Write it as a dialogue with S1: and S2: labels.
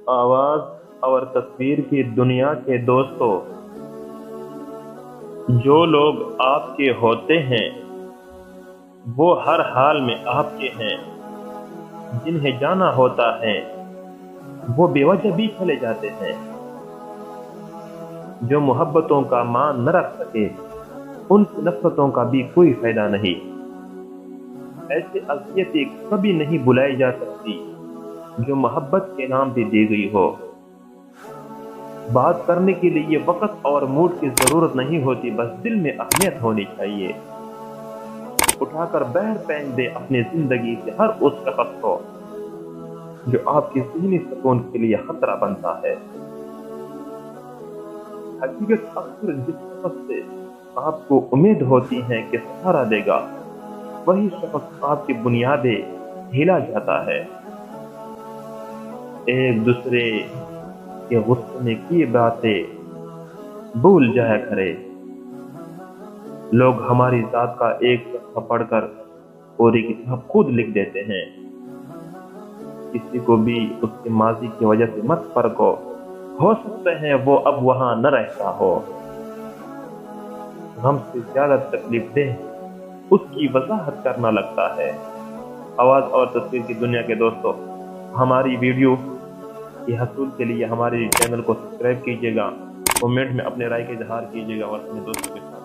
S1: آواز اور تصویر کی دنیا کے دوستوں، جو لوگ آپ کے ہوتے ہیں وہ ہر حال میں آپ کے ہیں، جنہیں جانا ہوتا ہے وہ بے وجہ بھی چلے جاتے ہیں، جو محبتوں کا مان نہ رکھ سکے ان کی نفرتوں کا بھی کوئی فائدہ نہیں۔ ایسے اذیتیں کبھی نہیں بلائی جا سکتی جو محبت کے نام پہ دی گئی ہو۔ بات کرنے کے لیے وقت اور موڈ کی ضرورت نہیں ہوتی، بس دل میں اہمیت ہونی چاہیے۔ اٹھا کر بحر پھینک دے اپنی زندگی سے ہر اس شخص کو جو آپ کی ذہنی سکون کے لیے خطرہ بنتا ہے۔ حقیقت اکثر جس شخص سے آپ کو امید ہوتی ہے کہ سہارا دے گا، وہی شخص آپ کی بنیادیں ہلا جاتا ہے۔ ایک دوسرے کے غصے میں کی باتیں بھول جایا کرے۔ لوگ ہماری ذات کا ایک صفحہ پڑھ کر پوری کتاب خود لکھ دیتے ہیں۔ کسی کو بھی اس کے ماضی کی وجہ سے مت فرقو، ہو سکتا ہے وہ اب وہاں نہ رہتا ہو۔ غم سے زیادہ تکلیف دہ اس کی وضاحت کرنا لگتا ہے۔ آواز اور تصویر کی دنیا کے دوستوں، ہماری ویڈیو کے حصول کے لیے ہمارے چینل کو سبسکرائب کیجیے گا، کمنٹ میں اپنے رائے کا اظہار کیجیے گا اور اپنے دوستوں کے ساتھ